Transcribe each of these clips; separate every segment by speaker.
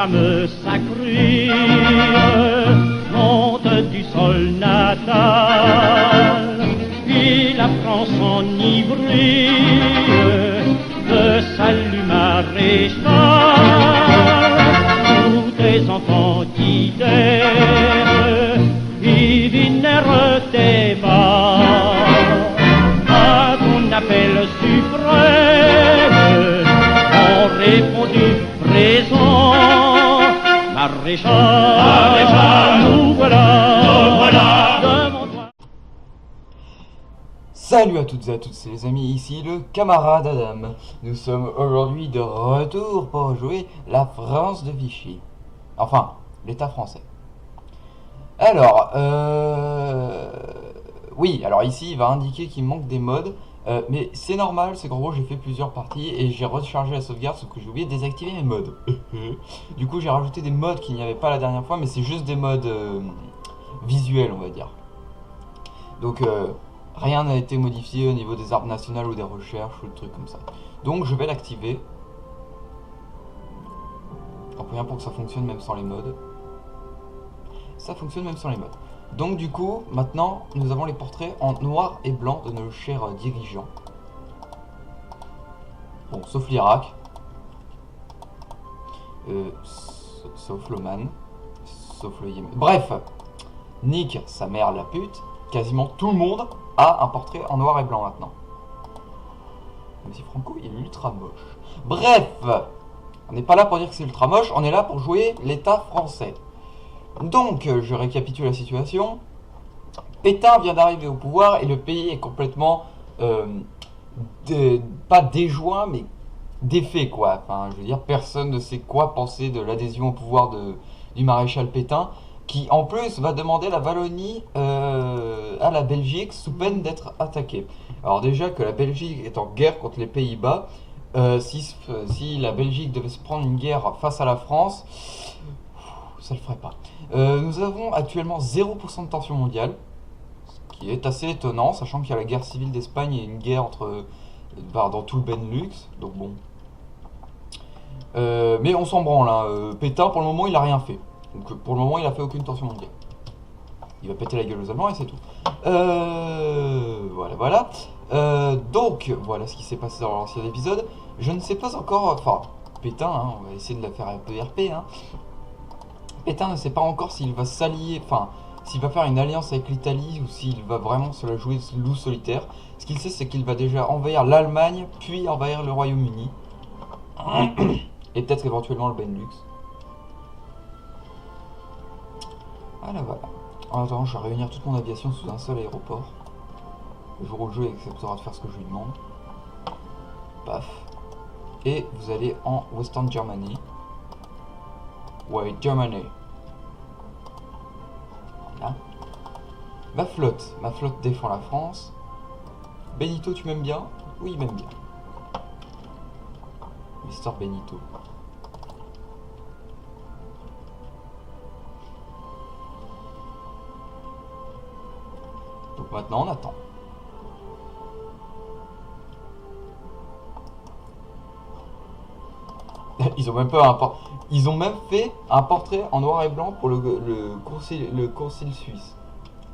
Speaker 1: flamme sacrée monte du sol natal, et la France enivrée de salut maréchal. Tous des enfants d'hiver et vinèrent des bas à ton appel suprême, ont répondu présent. Maréchal, nous voilà devant toi.
Speaker 2: Salut à toutes et à tous les amis, ici le camarade Adam. Nous sommes aujourd'hui de retour pour jouer la France de Vichy. Enfin, l'État français. Alors, oui, alors ici il va indiquer qu'il manque des mods. Mais c'est normal, c'est qu'en gros j'ai fait plusieurs parties et j'ai rechargé la sauvegarde sauf que j'ai oublié de désactiver mes mods. Du coup j'ai rajouté des mods qu'il n'y avait pas la dernière fois, mais c'est juste des mods visuels on va dire. Donc rien n'a été modifié au niveau des arbres nationales ou des recherches ou des trucs comme ça. Donc je vais l'activer. En rien pour que ça fonctionne même sans les mods. Ça fonctionne même sans les mods. Donc du coup, maintenant, nous avons les portraits en noir et blanc de nos chers dirigeants. Bon, sauf l'Irak. Sauf l'Oman. Sauf le Yémen. Bref, nique sa mère la pute. Quasiment tout le monde a un portrait en noir et blanc maintenant. Même si Franco, il est ultra moche. Bref, on n'est pas là pour dire que c'est ultra moche, on est là pour jouer l'État français. Donc, je récapitule la situation. Pétain vient d'arriver au pouvoir et le pays est complètement, pas déjoint, mais défait, quoi. Enfin, je veux dire, personne ne sait quoi penser de l'adhésion au pouvoir du maréchal Pétain, qui en plus va demander la Wallonie à la Belgique sous peine d'être attaquée. Alors déjà que la Belgique est en guerre contre les Pays-Bas, si la Belgique devait se prendre une guerre face à la France, ça le ferait pas. Nous avons actuellement 0% de tension mondiale, ce qui est assez étonnant, sachant qu'il y a la guerre civile d'Espagne et une guerre dans tout le Benelux, donc bon. Mais on s'en branle, hein. Pétain pour le moment il a rien fait. Donc pour le moment il a fait aucune tension mondiale. Il va péter la gueule aux Allemands et c'est tout. Voilà. Donc voilà ce qui s'est passé dans l'ancien épisode. Je ne sais pas encore, enfin Pétain, hein, on va essayer de la faire un peu RP, hein. Pétain ne sait pas encore s'il va s'allier, enfin, s'il va faire une alliance avec l'Italie ou s'il va vraiment se la jouer loup solitaire. Ce qu'il sait, c'est qu'il va déjà envahir l'Allemagne, puis envahir le Royaume-Uni. Et peut-être éventuellement le Benelux. Voilà. En attendant, je vais réunir toute mon aviation sous un seul aéroport. Le jour où le jeu acceptera de faire ce que je lui demande. Paf. Et vous allez en Western Germany. Ouais, Germany. Voilà. Ma flotte défend la France. Benito, tu m'aimes bien? Oui, il m'aime bien. Mister Benito. Donc maintenant, on attend. Ils ont même fait un portrait en noir et blanc pour le concile suisse.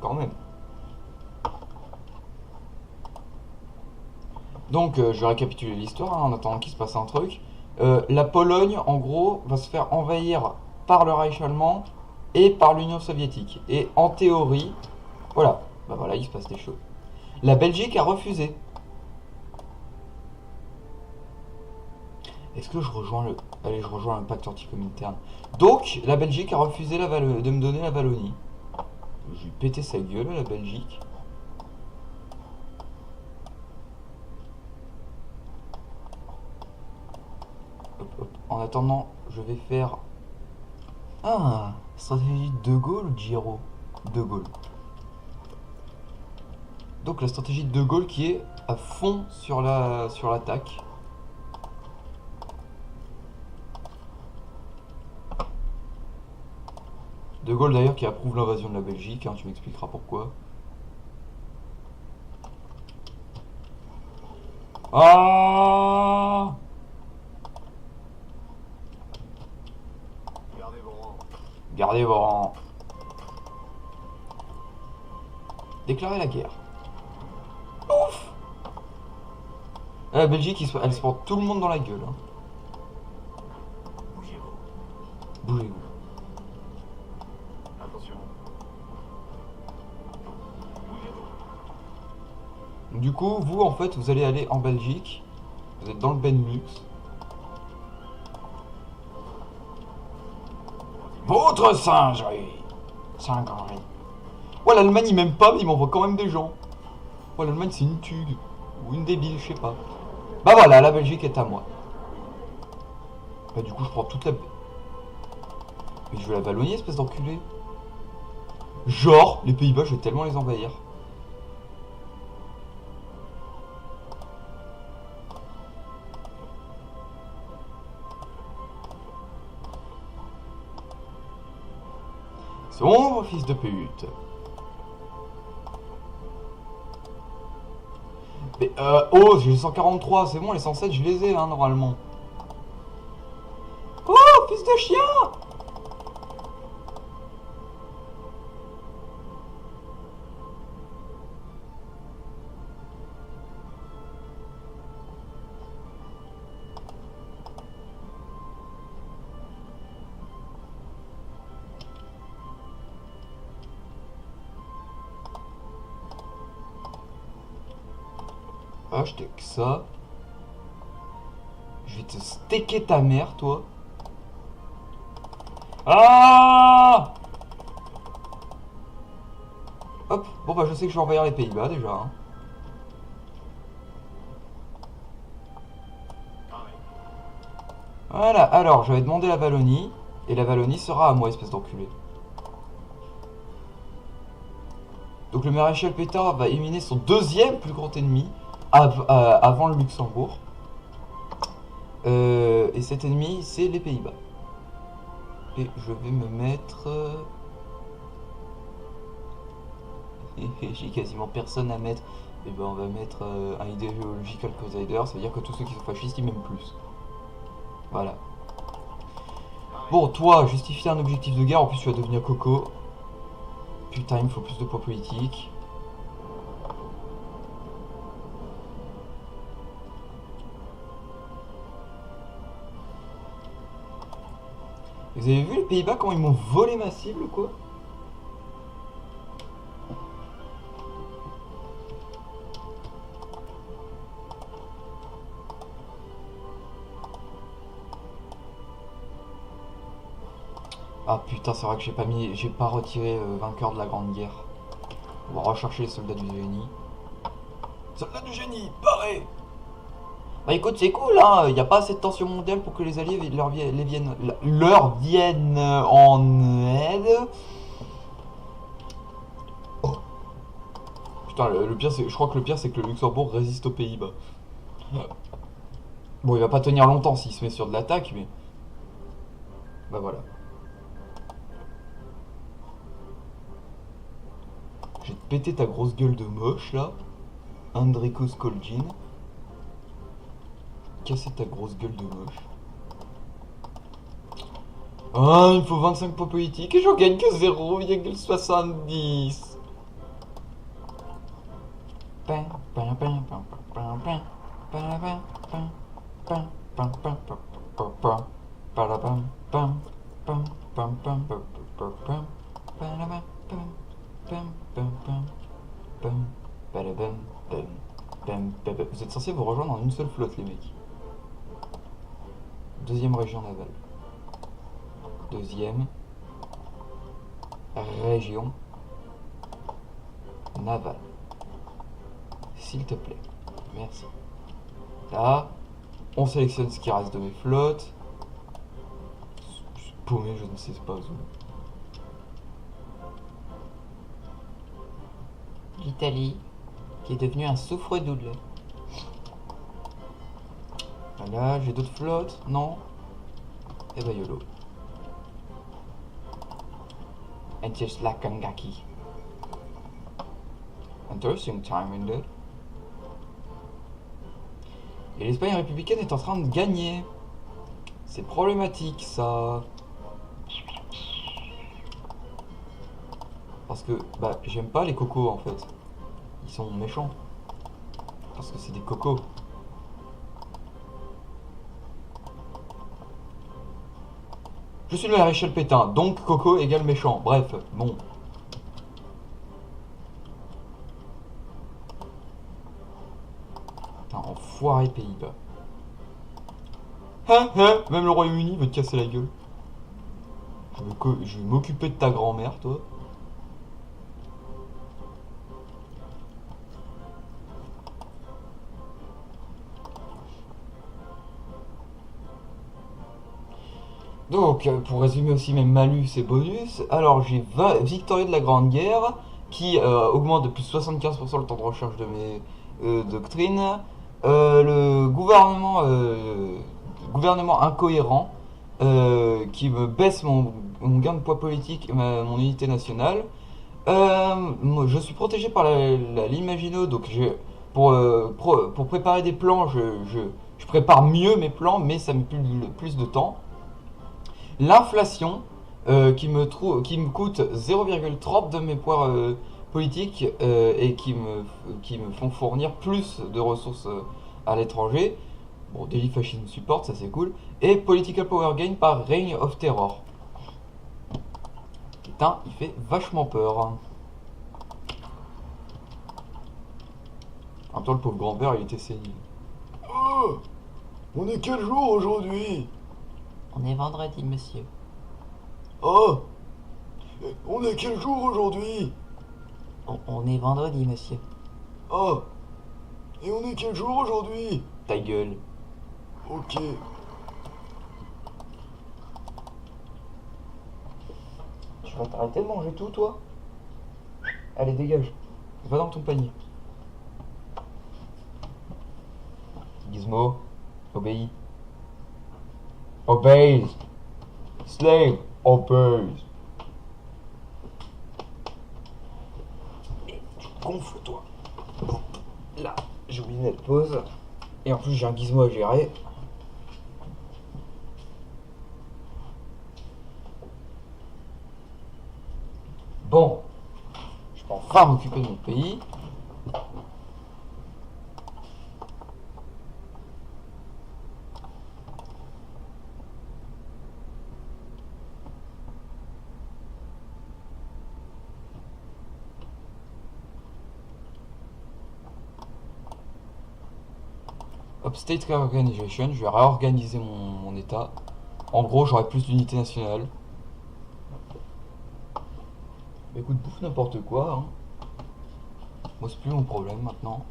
Speaker 2: Quand même. Donc je vais récapituler l'histoire hein, en attendant qu'il se passe un truc. La Pologne en gros va se faire envahir par le Reich allemand et par l'Union soviétique. Et en théorie, voilà, il se passe des choses. La Belgique a refusé. Est-ce que je rejoins le... Allez, je rejoins le pacte anti-comintern. Donc, la Belgique a refusé de me donner la Wallonie. Je vais péter sa gueule, la Belgique. Hop. En attendant, je vais faire... Ah, stratégie de Gaulle ou de Giraud? De Gaulle. Donc la stratégie de Gaulle qui est à fond sur l'attaque. De Gaulle d'ailleurs qui approuve l'invasion de la Belgique, hein, tu m'expliqueras pourquoi. Ah! Gardez vos rangs. Déclarez la guerre. Ouf. La Belgique, elle se prend tout le monde dans la gueule. Hein. Bougez-vous.
Speaker 3: Attention.
Speaker 2: Du coup, vous, en fait, vous allez aller en Belgique. Vous êtes dans le Benelux. Votre singerie. Singerie. Ouais, l'Allemagne, il m'aime pas, mais il m'envoie quand même des gens. Ouais, l'Allemagne, c'est une tugue. Ou une débile, je sais pas. Bah voilà, la Belgique est à moi. Bah du coup, je prends toute la... Mais je veux la Wallonie, espèce d'enculé. Genre, les Pays-Bas, je vais tellement les envahir. Sombre fils de pute. Mais oh, j'ai 143, c'est bon, les 107, je les ai, hein, normalement. Oh, fils de chien! Acheter que ça. Je vais te steaker ta mère, toi. Ah! Hop, bon bah je sais que je vais envahir les Pays-Bas déjà. Hein. Voilà, alors je vais demander la Wallonie. Et la Wallonie sera à moi, espèce d'enculé. Donc le maréchal Pétain va éliminer son deuxième plus grand ennemi avant le Luxembourg. Et cet ennemi, c'est les Pays-Bas. Et je vais me mettre... J'ai quasiment personne à mettre. Et ben on va mettre un Ideological Crusader. Ça veut dire que tous ceux qui sont fascistes, ils m'aiment plus. Voilà. Bon, toi, justifier un objectif de guerre. En plus, tu vas devenir coco. Putain, il me faut plus de poids politique. Vous avez vu les Pays-Bas quand ils m'ont volé ma cible, quoi? Ah putain, c'est vrai que j'ai pas retiré vainqueur de la Grande Guerre. On va rechercher les soldats du génie. Soldats du génie, paré! Bah écoute, c'est cool, hein. Y a pas assez de tension mondiale pour que les alliés leur viennent en aide. Oh. Putain, le pire, je crois que le pire, c'est que le Luxembourg résiste aux Pays-Bas. Bon, il va pas tenir longtemps s'il se met sur de l'attaque, mais... Bah voilà. Je vais te péter ta grosse gueule de moche, là. Andriko Skoljin. Casser ta grosse gueule de moche. Ah, il me faut 25 points politiques et j'en gagne que 0,70. Vous êtes censés vous rejoindre en une seule flotte, les mecs. Deuxième région navale. Deuxième région navale. S'il te plaît. Merci. Là, on sélectionne ce qui reste de mes flottes. Je suis paumé, je ne sais pas où. L'Italie, qui est devenue un souffre-doule. Voilà, j'ai d'autres flottes, non? Eh ben YOLO. And just like Kangaki. Interesting time indeed. Et l'Espagne républicaine est en train de gagner. C'est problématique ça. Parce que, bah, j'aime pas les cocos en fait. Ils sont méchants. Parce que c'est des cocos. Je suis le maréchal Pétain, donc coco égale méchant. Bref, bon. Putain, enfoiré Pays-Bas. Hein, hein, même le Royaume-Uni veut te casser la gueule. Je vais m'occuper de ta grand-mère, toi. Donc, pour résumer aussi mes malus et bonus, alors j'ai victorieux de la Grande Guerre, qui augmente de plus de 75% le temps de recherche de mes doctrines. Le gouvernement incohérent, qui me baisse mon gain de poids politique et mon unité nationale. Je suis protégé par la ligne Maginot, donc pour préparer des plans, je prépare mieux mes plans, mais ça me plus de temps. L'inflation, qui me coûte 0,30 de mes poids politiques, et qui me font fournir plus de ressources à l'étranger. Bon, Daily Fascism Support, ça c'est cool. Et Political Power Gain par Reign of Terror. Putain, il fait vachement peur. En même temps, le pauvre grand-père, il était sénile.
Speaker 3: Oh, on est quel jour aujourd'hui?
Speaker 2: On est vendredi, monsieur.
Speaker 3: Oh, on est quel jour aujourd'hui?
Speaker 2: On est vendredi, monsieur.
Speaker 3: Oh, et on est quel jour aujourd'hui?
Speaker 2: Ta gueule.
Speaker 3: Ok.
Speaker 2: Tu vas t'arrêter de manger tout, toi? Allez, dégage. Va dans ton panier. Gizmo, obéis. Obeys. Slave, obeys. Et tu gonfles, toi. Bon, là, j'ai oublié de mettre pause. Et en plus, j'ai un gizmo à gérer. Bon, je peux enfin m'occuper de mon pays. Upstate Reorganization, je vais réorganiser mon état. En gros, j'aurai plus d'unités nationales. Bah écoute, bouffe n'importe quoi, hein. Moi, c'est plus mon problème maintenant.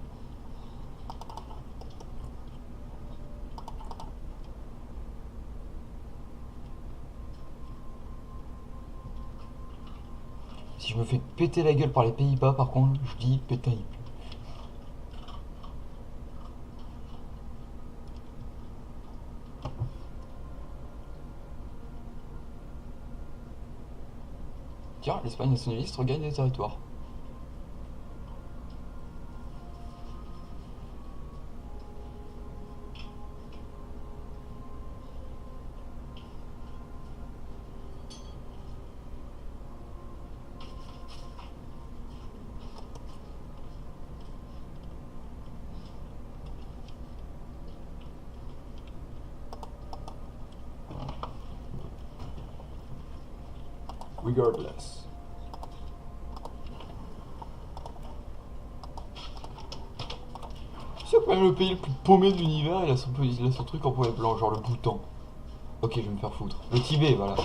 Speaker 2: Si je me fais péter la gueule par les Pays-Bas, par contre, je dis pétain. Tiens, l'Espagne nationaliste regagne des territoires.
Speaker 3: Regardless.
Speaker 2: C'est quand même le pays le plus paumé de l'univers, il a son truc en point blanc, genre le Bhoutan. Ok, je vais me faire foutre. Le Tibet, voilà.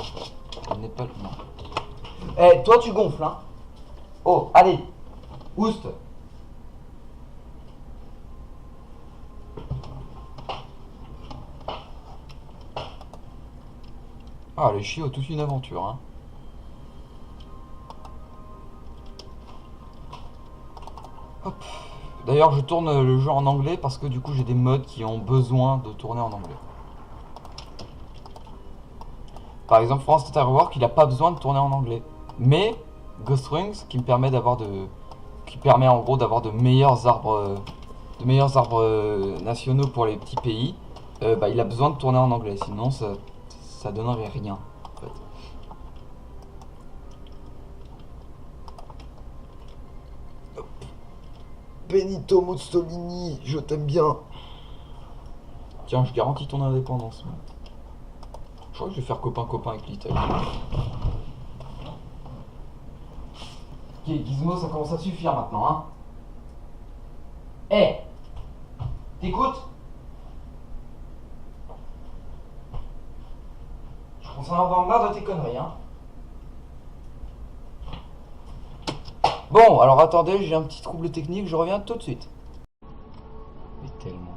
Speaker 2: Le Népal, non. Eh, toi tu gonfles, hein. Oh, allez. Oust. Ah, les chiots, toute une aventure, hein. Hop. D'ailleurs, je tourne le jeu en anglais parce que du coup, j'ai des mods qui ont besoin de tourner en anglais. Par exemple, France Total Work, il n'a pas besoin de tourner en anglais. Mais Ghost Rings, qui permet en gros d'avoir de meilleurs arbres nationaux pour les petits pays, bah, il a besoin de tourner en anglais. Sinon, ça donnerait rien. En fait.
Speaker 3: Benito Mussolini, je t'aime bien.
Speaker 2: Tiens, je garantis ton indépendance. Je crois que je vais faire copain-copain avec l'Italie. Ok, Gizmo, ça commence à suffire maintenant, hein. Eh, t'écoutes? Je commence à en avoir marre de tes conneries, hein. Bon, alors attendez, j'ai un petit trouble technique, je reviens tout de suite. Mais tellement.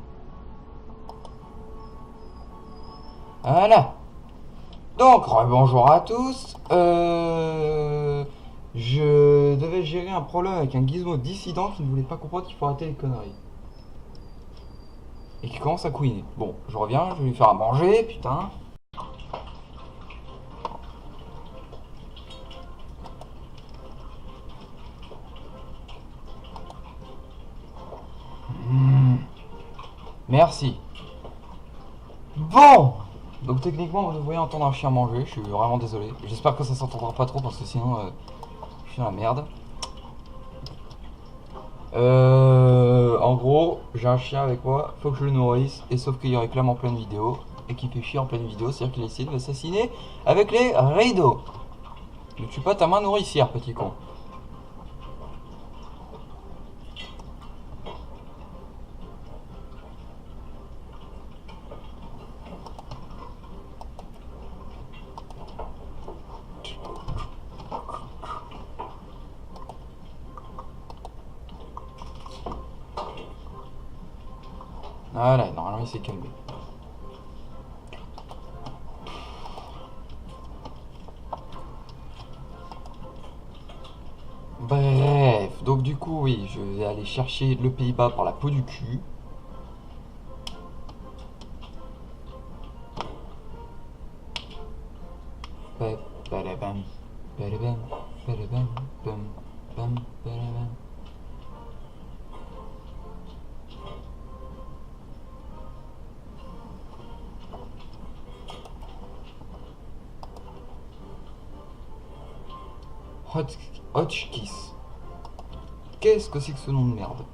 Speaker 2: Voilà. Donc, bonjour à tous. Je devais gérer un problème avec un gizmo dissident qui ne voulait pas comprendre qu'il faut arrêter les conneries. Et qui commence à couiner. Bon, je reviens, je vais lui faire à manger, putain. Merci. Bon. Donc techniquement, vous devriez entendre un chien manger, je suis vraiment désolé. J'espère que ça s'entendra pas trop parce que sinon, je suis dans la merde. En gros, j'ai un chien avec moi, faut que je le nourrisse, et sauf qu'il réclame en pleine vidéo, et qu'il fait chier en pleine vidéo, c'est-à-dire qu'il a essayé de m'assassiner avec les rideaux. Ne tue pas ta main nourricière, petit con. Voilà, normalement il s'est calmé. Bref, donc du coup, oui, je vais aller chercher le Pays-Bas par la peau du cul. Badabam, badabam, badabam, bam, bam, badabam. Hotchkiss. Qu'est-ce que c'est que ce nom de merde?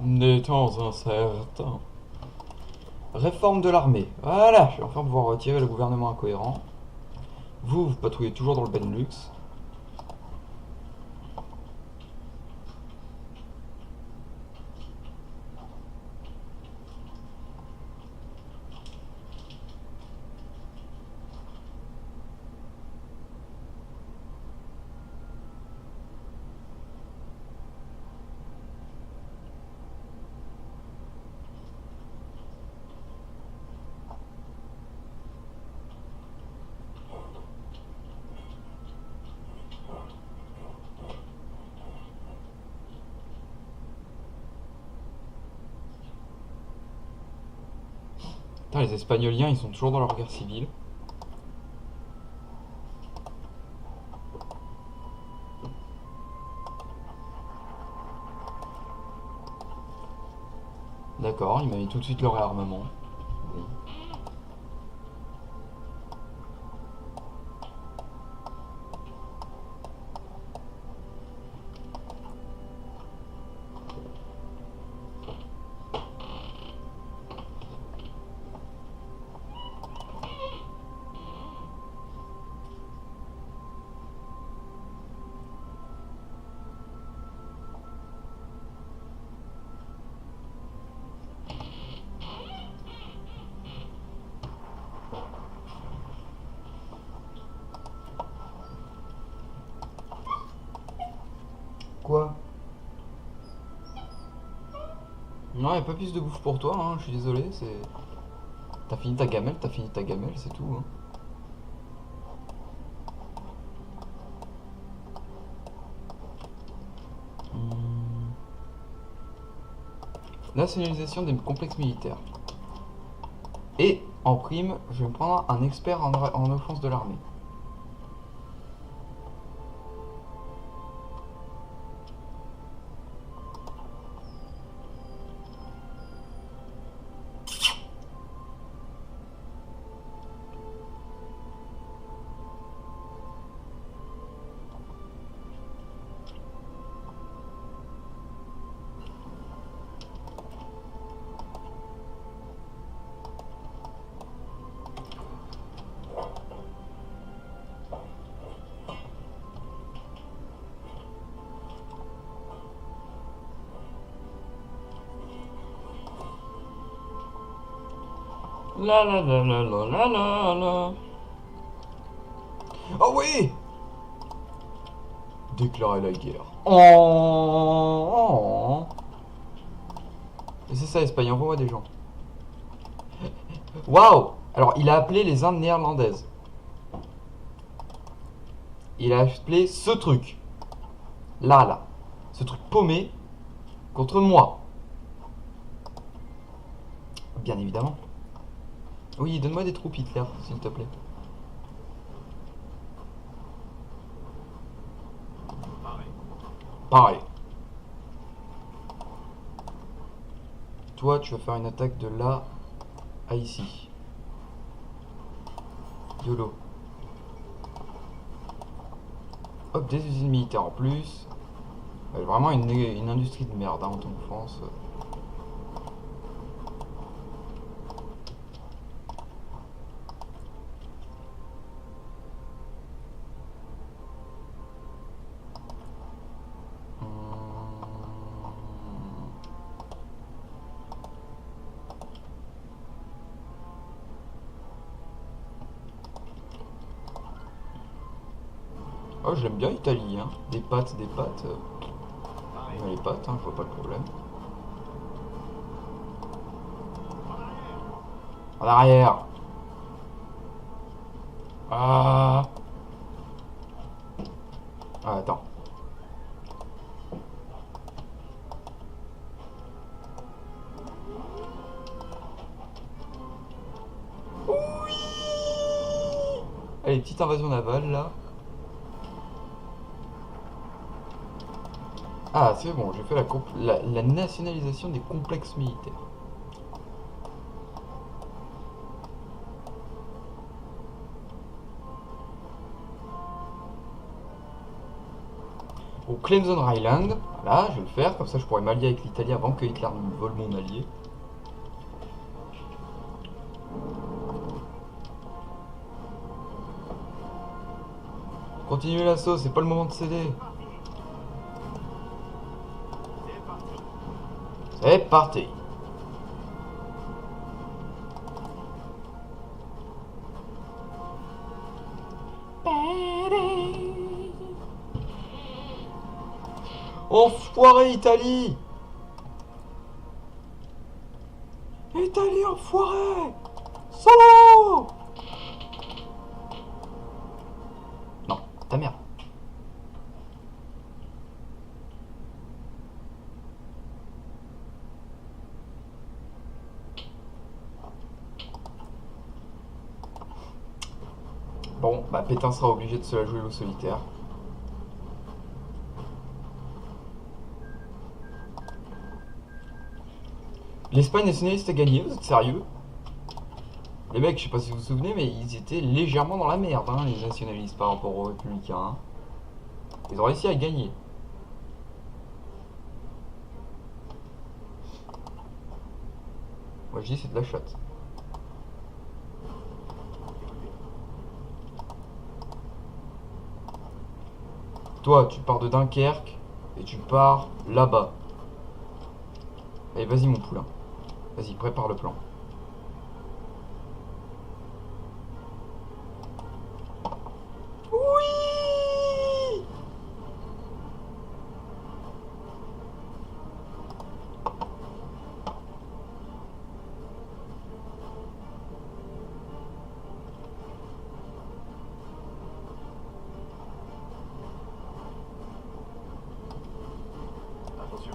Speaker 2: Des temps incertains. Réforme de l'armée. Voilà, je vais enfin pouvoir retirer le gouvernement incohérent. Vous patrouillez toujours dans le Benelux. Putain, les Espagnoliens, ils sont toujours dans leur guerre civile. D'accord, ils m'ont mis tout de suite leur réarmement. Oui. Quoi? Non, y a pas plus de bouffe pour toi, hein, je suis désolé, c'est... T'as fini ta gamelle, c'est tout, hein. Nationalisation des complexes militaires. Et, en prime, je vais me prendre un expert en offense de l'armée. La la la la la la la la. Oh oui! Déclarer la guerre. Oh. Et c'est ça, Espagne, envoie-moi des gens. Waouh! Alors, il a appelé les Indes néerlandaises. Il a appelé ce truc. Là. Ce truc paumé contre moi. Bien évidemment. Oui, donne-moi des troupes Hitler, s'il te plaît. Pareil. Toi, tu vas faire une attaque de là à ici. YOLO. Hop, des usines militaires en plus. Vraiment une industrie de merde hein, en tant que France. Oh, je l'aime bien l'Italie, hein. Des pâtes. Les pâtes, hein, je vois pas le problème. En arrière. Ah, attends. Oui. Allez, petite invasion navale là. Ah, c'est bon, j'ai fait la nationalisation des complexes militaires. Au Clemson Island, voilà, je vais le faire, comme ça je pourrais m'allier avec l'Italie avant que Hitler ne me vole mon allié. Continuez l'assaut, c'est pas le moment de céder. C'est parti. Enfoiré Italie! Italie enfoiré! Solo! Non, ta mère. Bon, bah Pétain sera obligé de se la jouer au solitaire. L'Espagne nationaliste a gagné, vous êtes sérieux? Les mecs, je sais pas si vous vous souvenez, mais ils étaient légèrement dans la merde, hein, les nationalistes par rapport aux républicains. Hein. Ils ont réussi à gagner. Moi je dis c'est de la chatte. Toi, tu pars de Dunkerque et tu pars là-bas. Allez, vas-y mon poulain. Vas-y, prépare le plan. Oui!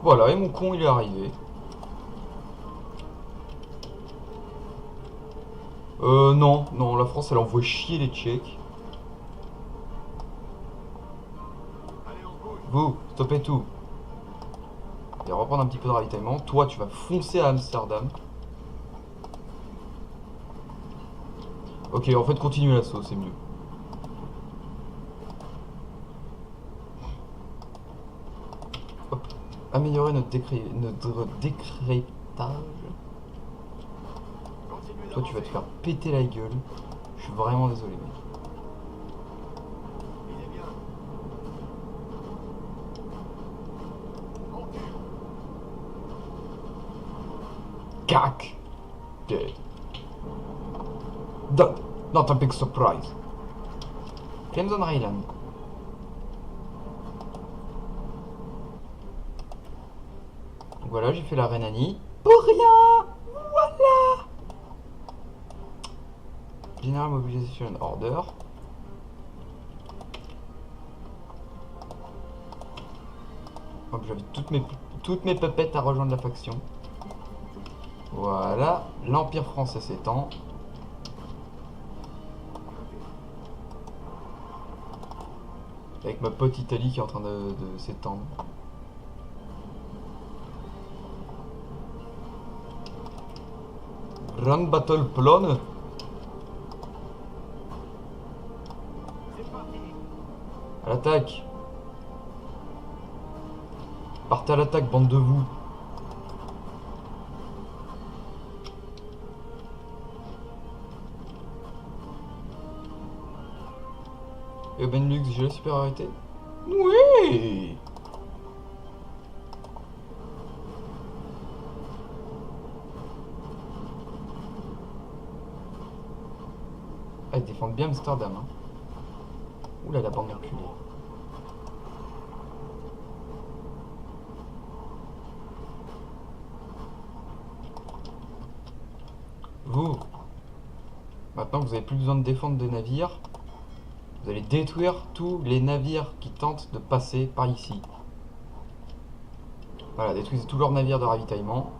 Speaker 2: Voilà, et mon con il est arrivé. Non, la France elle envoie chier les Tchèques. Vous, stoppez tout. Et reprendre un petit peu de ravitaillement. Toi, tu vas foncer à Amsterdam. Ok, en fait, continue l'assaut, c'est mieux. Hop. Améliorer notre décrétage. Toi, tu vas te faire péter la gueule. Je suis vraiment désolé, mec. Cac. Dead. Not a big surprise. Clemson Island. Voilà, j'ai fait la Rhénanie. Pour rien. Voilà. General Mobilization Order. Hop, j'avais toutes mes pupettes à rejoindre la faction. Voilà, l'Empire français s'étend. Avec ma petite Italie qui est en train de s'étendre. Grand Battle Plan. À l'attaque. Partez à l'attaque, bande de vous. Et Benelux, j'ai la supériorité. Oui. Ah, ils défendent bien Amsterdam. Hein. Oula, la bande reculée. Vous, maintenant que vous n'avez plus besoin de défendre des navires, vous allez détruire tous les navires qui tentent de passer par ici. Voilà, détruisez tous leurs navires de ravitaillement.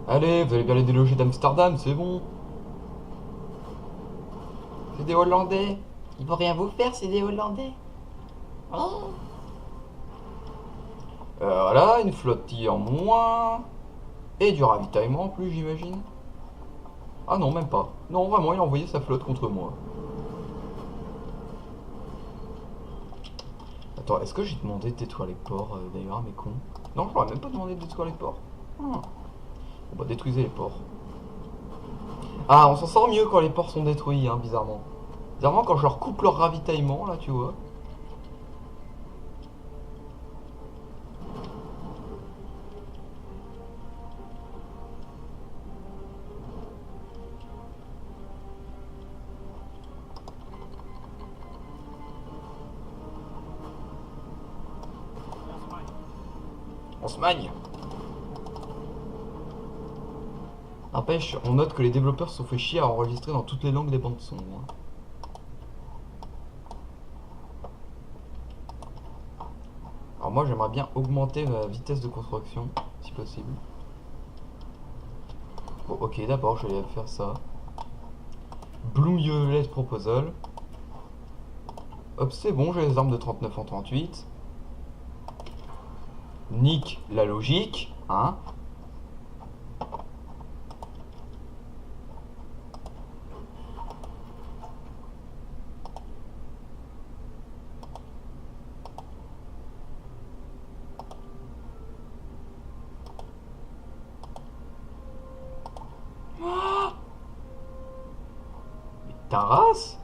Speaker 2: Allez, vous allez bien les déloger d'Amsterdam, c'est bon. C'est des Hollandais. Ils vont rien vous faire, c'est des Hollandais. Oh. Voilà, une flottille en moins. Et du ravitaillement en plus, j'imagine. Ah non, même pas. Non, vraiment, il a envoyé sa flotte contre moi. Attends, est-ce que j'ai demandé de détruire les ports d'ailleurs, mes cons? Non, je leur ai même pas demandé de détruire les ports. Bon bah, détruisez les ports. Ah, on s'en sort mieux quand les ports sont détruits, hein, bizarrement. Bizarrement, quand je leur coupe leur ravitaillement, là, tu vois. On se magne. N'empêche, on note que les développeurs se sont fait chier à enregistrer dans toutes les langues des bandes son. Hein. Alors moi j'aimerais bien augmenter ma vitesse de construction, si possible. Bon ok, d'abord je vais faire ça. Bloom Violet Proposal. Hop, c'est bon, j'ai les armes de 39 en 38. Nique la logique, hein. Mais ta race?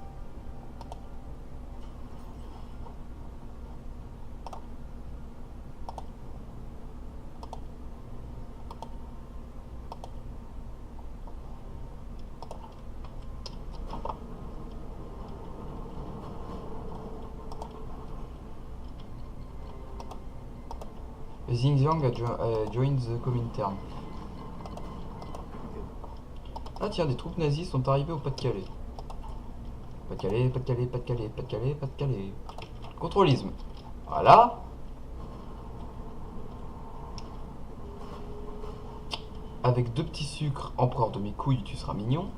Speaker 2: Xinjiang a joined the Comintern. Ah tiens, des troupes nazies sont arrivées au Pas-de-Calais. Pas-de-Calais, Pas-de-Calais, Pas-de-Calais, Pas-de-Calais, Pas-de-Calais. Contrôlisme. Voilà. Avec 2 petits sucres, empereur de mes couilles, tu seras mignon.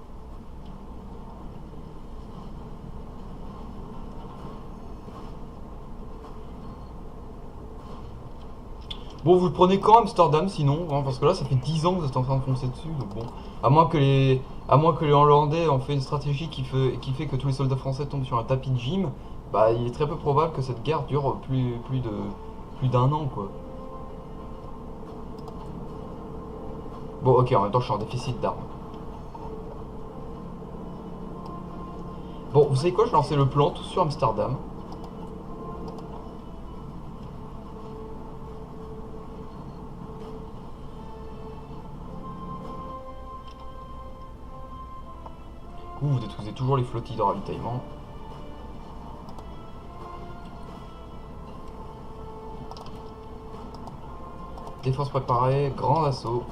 Speaker 2: Bon, vous le prenez quand Amsterdam sinon, hein, parce que là ça fait 10 ans que vous êtes en train de foncer dessus, donc bon. À moins que les Hollandais ont fait une stratégie qui fait que tous les soldats français tombent sur un tapis de gym, bah il est très peu probable que cette guerre dure plus d'un an quoi. Bon ok, en même temps je suis en déficit d'armes. Bon, vous savez quoi, je vais lancer le plan tout sur Amsterdam. coup, vous détruisez toujours les flottilles de ravitaillement. Défense préparée, grand assaut.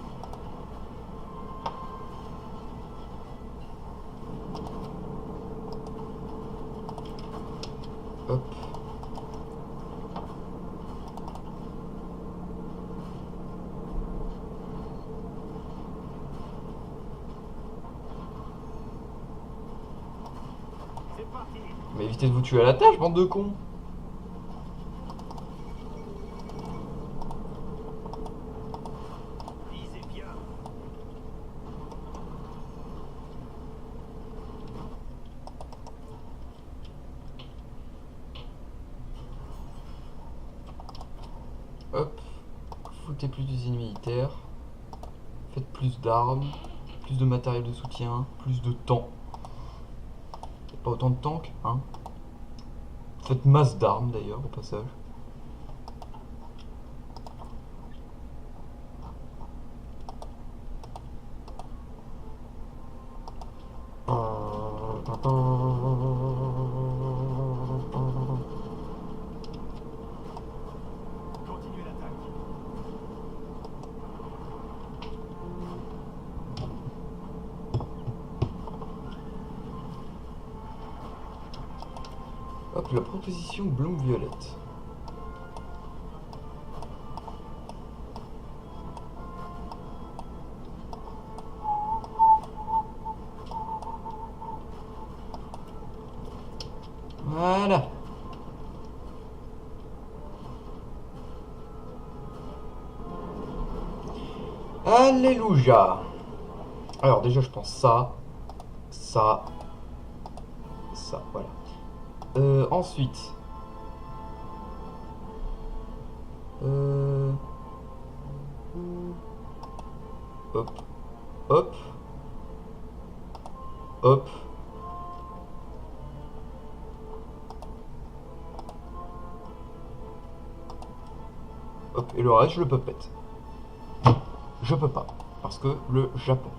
Speaker 2: Hop. Mais évitez de vous tuer à la tâche, bande de cons. Hop, foutez plus d'usines militaires, faites plus d'armes, plus de matériel de soutien, plus de temps. Pas autant de tanks, hein. Faites masse d'armes d'ailleurs au passage. Hop, la proposition Blum-Violette. Voilà. Alléluia. Alors déjà je pense ça, voilà. Ensuite, hop, hop, hop. Hop, et le reste je le peux pète. Je peux pas, parce que le Japon.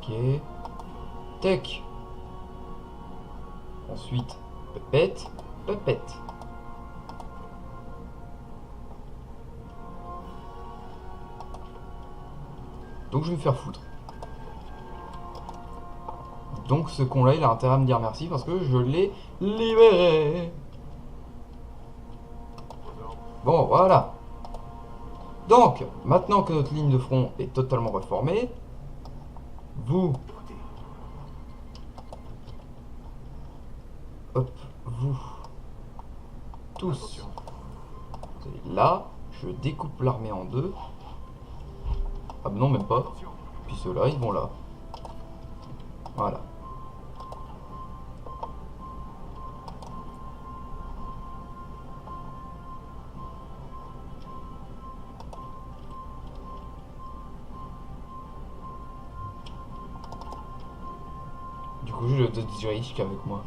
Speaker 2: Ok. Tech. Ensuite, pépette, pépette. Donc je vais me faire foutre. Donc ce con là il a intérêt à me dire merci parce que je l'ai libéré. Bon voilà. Donc maintenant que notre ligne de front est totalement reformée, vous, hop, vous, tous, vous allez là, je découpe l'armée en deux. Ah ben non même pas. Puis ceux-là ils vont là. Voilà. Du coup, j'ai le Dodgerish avec moi.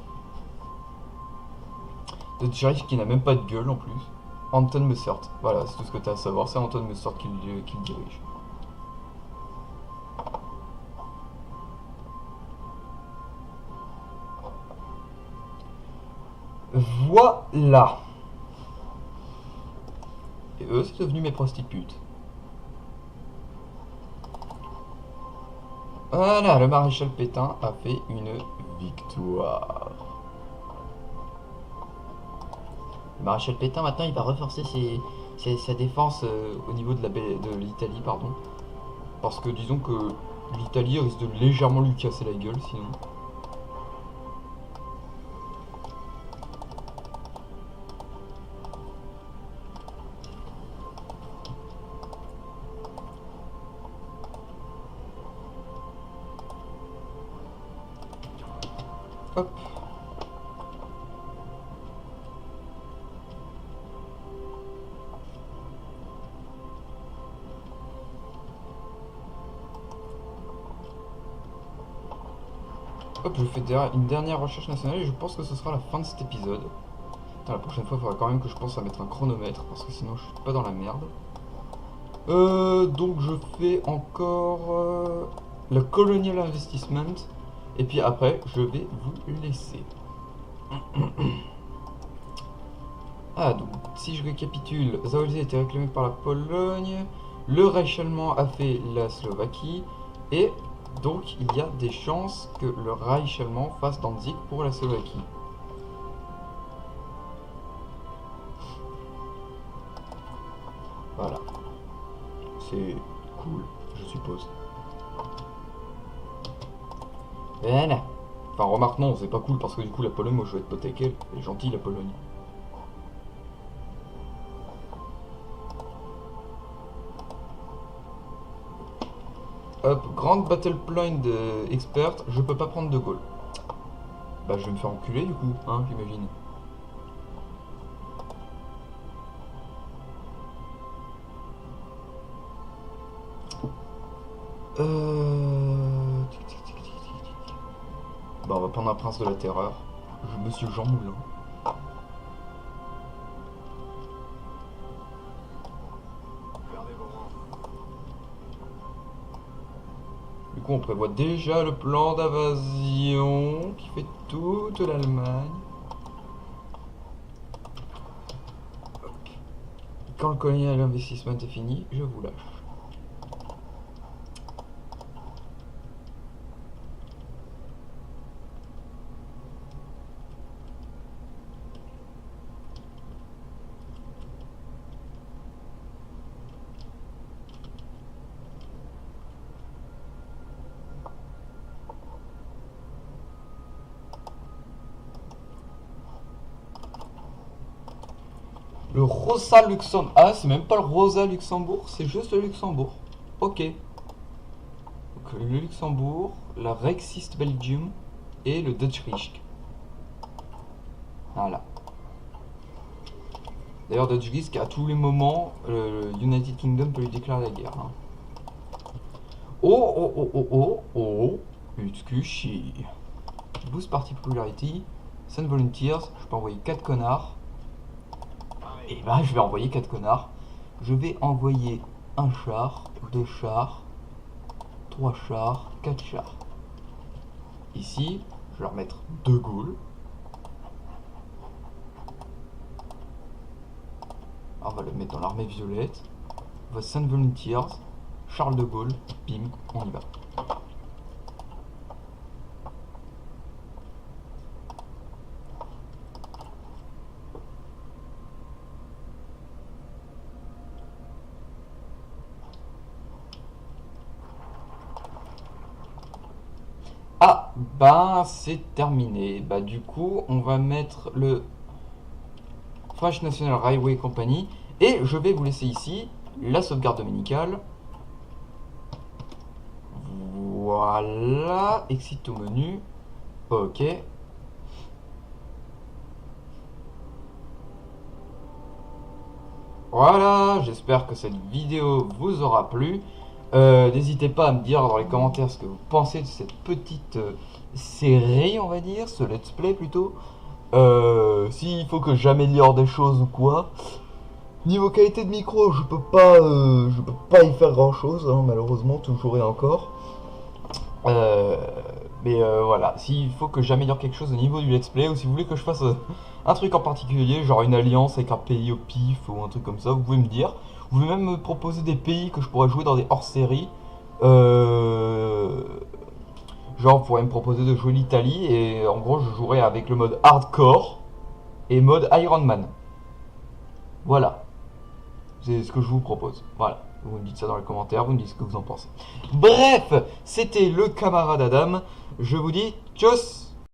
Speaker 2: Dodgerish qui n'a même pas de gueule en plus. Anton Messert. Voilà, c'est tout ce que tu as à savoir. C'est Anton Messert qui le dirige. Voilà. Et eux, c'est devenu mes prostitutes. Voilà, le maréchal Pétain a fait une victoire. Le maréchal Pétain, maintenant, il va renforcer sa défense au niveau de l'Italie, pardon. Parce que disons que l'Italie risque de légèrement lui casser la gueule, sinon. Hop. Hop, je fais une dernière recherche nationale et je pense que ce sera la fin de cet épisode. Attends, la prochaine fois, il faudra quand même que je pense à mettre un chronomètre parce que sinon je suis pas dans la merde. Donc je fais encore la Colonial Investissement. Et puis après, je vais vous laisser. Ah, donc si je récapitule, Zaolzie a été réclamé par la Pologne. Le Reich allemand a fait la Slovaquie. Et donc il y a des chances que le Reich allemand fasse Danzig pour la Slovaquie. Voilà. C'est cool, je suppose. Voilà. Enfin, remarque, non, c'est pas cool parce que du coup, la Pologne, moi je vais être pote avec elle. Elle est gentille, la Pologne. Hop, grande battle plan de expert, je peux pas prendre de Gaulle. Bah, je vais me faire enculer du coup, hein, j'imagine. Bah, on va prendre un prince de la terreur. Monsieur Jean Moulin. Du coup, on prévoit déjà le plan d'invasion qui fait toute l'Allemagne. Quand le colonial investissement est fini, je vous lâche. Le Rosa Luxembourg. Ah, c'est même pas le Rosa Luxembourg, c'est juste le Luxembourg. Ok. Donc, le Luxembourg, la Rexist Belgium et le Dutch Reich. Voilà. D'ailleurs, Dutch Reich, à tous les moments, le United Kingdom peut lui déclarer la guerre. Hein. Oh. Utkushi. Boost Party Popularity. Send Volunteers. Je peux envoyer 4 connards. Et bah je vais envoyer 4 connards. Je vais envoyer un char, 2 chars, 3 chars, 4 chars. Ici, je vais leur mettre 2 Gaules. On va le mettre dans l'armée violette. On va send volunteers, Charles de Gaulle, bim, on y va. Ah, bah c'est terminé. Bah du coup, on va mettre le French National Railway Company. Et je vais vous laisser ici la sauvegarde dominicale. Voilà, exit au menu. Ok. Voilà, j'espère que cette vidéo vous aura plu. N'hésitez pas à me dire dans les commentaires ce que vous pensez de cette petite série, on va dire, ce let's play plutôt. S'il faut que j'améliore des choses ou quoi. Niveau qualité de micro, je peux pas y faire grand chose, hein, malheureusement, toujours et encore. Mais voilà, s'il faut que j'améliore quelque chose au niveau du let's play, ou si vous voulez que je fasse un truc en particulier, genre une alliance avec un pays au pif ou un truc comme ça, vous pouvez me dire. Vous pouvez même me proposer des pays que je pourrais jouer dans des hors-séries. Genre, vous pourrez me proposer de jouer l'Italie et en gros, je jouerai avec le mode hardcore et mode Iron Man. Voilà. C'est ce que je vous propose. Voilà. Vous me dites ça dans les commentaires, vous me dites ce que vous en pensez. Bref, c'était le camarade Adam. Je vous dis tchuss.